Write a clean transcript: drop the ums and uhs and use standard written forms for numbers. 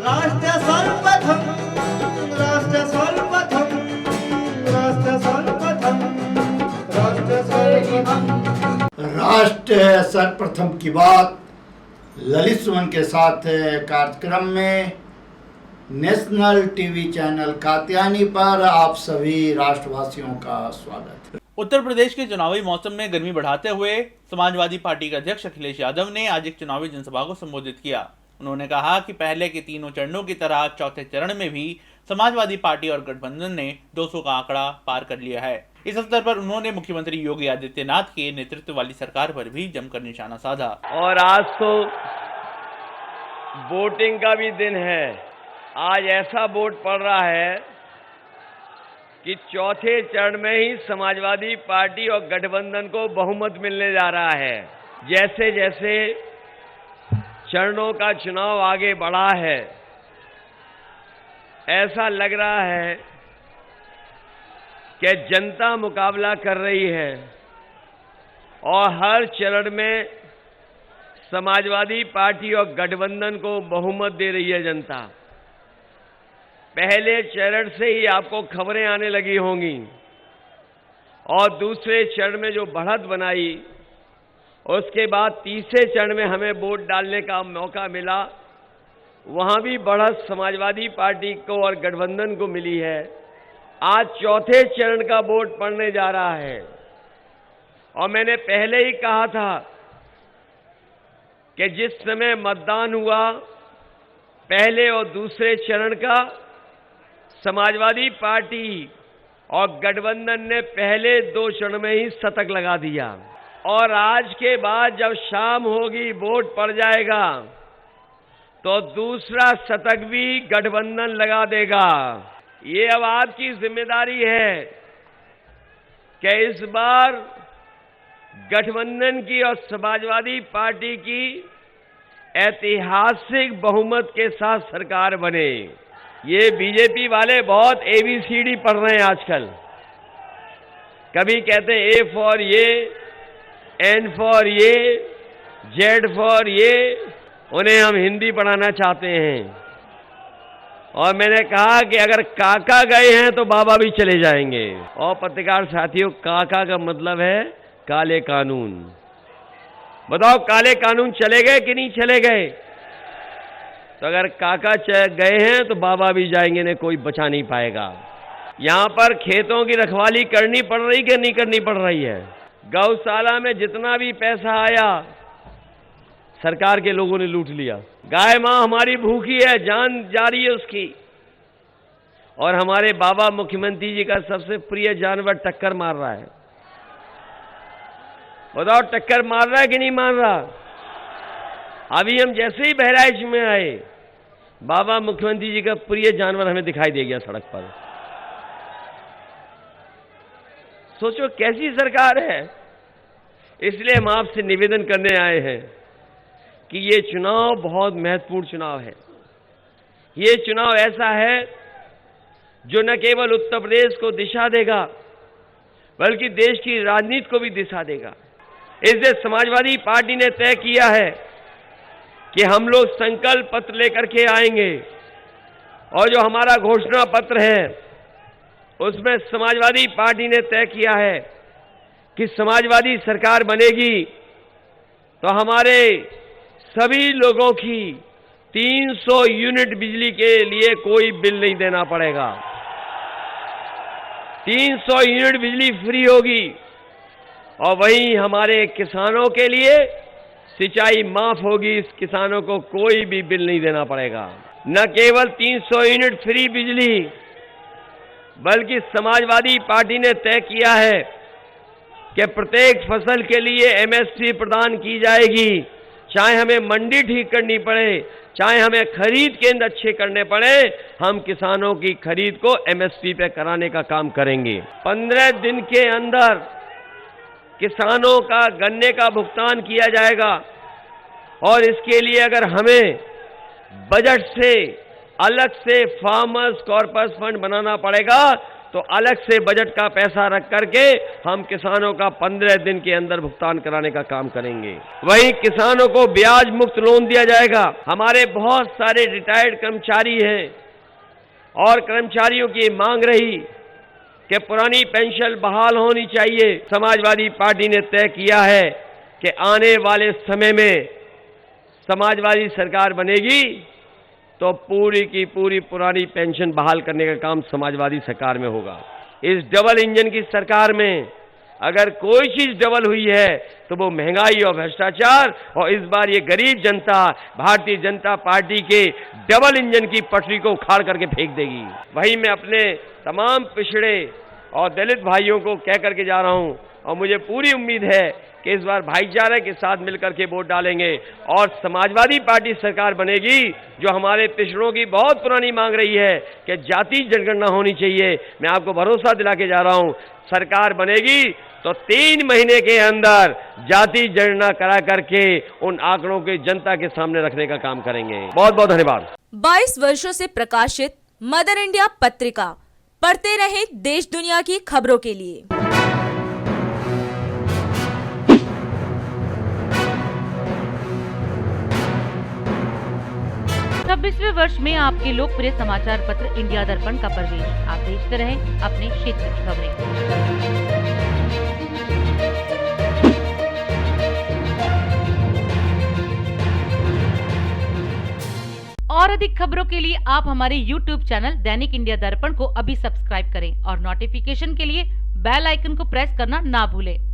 राष्ट्र सर्वप्रथम, राष्ट्र सर्वप्रथम, राष्ट्र सर्वप्रथम, राष्ट्र सर्वप्रथम। राष्ट्र सर्वप्रथम की बात ललित सुमन के साथ कार्यक्रम में नेशनल टीवी चैनल कात्यायनी पर आप सभी राष्ट्रवासियों का स्वागत है। उत्तर प्रदेश के चुनावी मौसम में गर्मी बढ़ाते हुए समाजवादी पार्टी के अध्यक्ष अखिलेश यादव ने आज एक चुनावी जनसभा को संबोधित किया। उन्होंने कहा कि पहले के तीनों चरणों की तरह चौथे चरण में भी समाजवादी पार्टी और गठबंधन ने 200 का आंकड़ा पार कर लिया है। इस अवसर पर उन्होंने मुख्यमंत्री योगी आदित्यनाथ के नेतृत्व वाली सरकार पर भी जमकर निशाना साधा। और आज तो वोटिंग का भी दिन है। आज ऐसा वोट पड़ रहा है कि चौथे चरण में ही समाजवादी पार्टी और गठबंधन को बहुमत मिलने जा रहा है। जैसे जैसे चरणों का चुनाव आगे बढ़ा है, ऐसा लग रहा है कि जनता मुकाबला कर रही है और हर चरण में समाजवादी पार्टी और गठबंधन को बहुमत दे रही है जनता। पहले चरण से ही आपको खबरें आने लगी होंगी और दूसरे चरण में जो बढ़त बनाई, उसके बाद तीसरे चरण में हमें वोट डालने का मौका मिला, वहां भी बढ़त समाजवादी पार्टी को और गठबंधन को मिली है। आज चौथे चरण का वोट पड़ने जा रहा है और मैंने पहले ही कहा था कि जिस समय मतदान हुआ पहले और दूसरे चरण का, समाजवादी पार्टी और गठबंधन ने पहले 2 चरण में ही शतक लगा दिया और आज के बाद जब शाम होगी वोट पड़ जाएगा तो दूसरा शतक भी गठबंधन लगा देगा। ये अब आपकी जिम्मेदारी है कि इस बार गठबंधन की और समाजवादी पार्टी की ऐतिहासिक बहुमत के साथ सरकार बने। ये बीजेपी वाले बहुत ABCD पढ़ रहे हैं आजकल। कभी कहते हैं A फॉर ये, N फॉर ये, Z फॉर ये। उन्हें हम हिंदी पढ़ाना चाहते हैं और मैंने कहा कि अगर काका गए हैं तो बाबा भी चले जाएंगे। और पत्रकार साथियों, काका का मतलब है काले कानून। बताओ काले कानून चले गए कि नहीं चले गए? तो अगर काका गए हैं तो बाबा भी जाएंगे, ने कोई बचा नहीं पाएगा। यहां पर खेतों की रखवाली करनी पड़ रही कि नहीं करनी पड़ रही है? गौशाला में जितना भी पैसा आया सरकार के लोगों ने लूट लिया। गाय मां हमारी भूखी है, जान जा रही है उसकी, और हमारे बाबा मुख्यमंत्री जी का सबसे प्रिय जानवर टक्कर मार रहा है। बताओ टक्कर मार रहा है कि नहीं मार रहा? अभी हम जैसे ही बहराइच में आए, बाबा मुख्यमंत्री जी का प्रिय जानवर हमें दिखाई दे गया सड़क पर। सोचो कैसी सरकार है। इसलिए हम आपसे निवेदन करने आए हैं कि ये चुनाव बहुत महत्वपूर्ण चुनाव है। ये चुनाव ऐसा है जो न केवल उत्तर प्रदेश को दिशा देगा बल्कि देश की राजनीति को भी दिशा देगा। इसलिए समाजवादी पार्टी ने तय किया है कि हम लोग संकल्प पत्र लेकर के आएंगे और जो हमारा घोषणा पत्र है उसमें समाजवादी पार्टी ने तय किया है कि समाजवादी सरकार बनेगी तो हमारे सभी लोगों की 300 यूनिट बिजली के लिए कोई बिल नहीं देना पड़ेगा। 300 यूनिट बिजली फ्री होगी और वहीं हमारे किसानों के लिए सिंचाई माफ होगी। इस किसानों को कोई भी बिल नहीं देना पड़ेगा। न केवल 300 यूनिट फ्री बिजली बल्कि समाजवादी पार्टी ने तय किया है कि प्रत्येक फसल के लिए MSP प्रदान की जाएगी। चाहे हमें मंडी ठीक करनी पड़े, चाहे हमें खरीद केंद्र अच्छे करने पड़े, हम किसानों की खरीद को MSP पे कराने का काम करेंगे। 15 दिन के अंदर किसानों का गन्ने का भुगतान किया जाएगा और इसके लिए अगर हमें बजट से अलग से फार्मर्स कॉर्पस फंड बनाना पड़ेगा तो अलग से बजट का पैसा रख करके हम किसानों का 15 दिन के अंदर भुगतान कराने का काम करेंगे। वहीं किसानों को ब्याज मुक्त लोन दिया जाएगा। हमारे बहुत सारे रिटायर्ड कर्मचारी हैं और कर्मचारियों की मांग रही कि पुरानी पेंशन बहाल होनी चाहिए। समाजवादी पार्टी ने तय किया है कि आने वाले समय में समाजवादी सरकार बनेगी तो पूरी की पूरी पुरानी पेंशन बहाल करने का काम समाजवादी सरकार में होगा। इस डबल इंजन की सरकार में अगर कोई चीज डबल हुई है तो वो महंगाई और भ्रष्टाचार, और इस बार ये गरीब जनता भारतीय जनता पार्टी के डबल इंजन की पटरी को उखाड़ करके फेंक देगी। वहीं मैं अपने तमाम पिछड़े और दलित भाइयों को कह करके जा रहा हूं, और मुझे पूरी उम्मीद है कि इस बार भाईचारे के साथ मिलकर के वोट डालेंगे और समाजवादी पार्टी सरकार बनेगी। जो हमारे पिछड़ों की बहुत पुरानी मांग रही है कि जाति जनगणना होनी चाहिए, मैं आपको भरोसा दिला के जा रहा हूं, सरकार बनेगी तो 3 महीने के अंदर जाति जनगणना करा करके उन आंकड़ों के जनता के सामने रखने का काम करेंगे। बहुत बहुत धन्यवाद। 22 वर्षों से प्रकाशित मदर इंडिया पत्रिका, पढ़ते रहें देश दुनिया की खबरों के लिए। 26वें वर्ष में आपके लोकप्रिय समाचार पत्र इंडिया दर्पण का प्रवेश। आप देखते रहें अपने क्षेत्र की खबरें। और अधिक खबरों के लिए आप हमारे YouTube चैनल दैनिक इंडिया दर्पण को अभी सब्सक्राइब करें और नोटिफिकेशन के लिए बेल आइकन को प्रेस करना ना भूलें।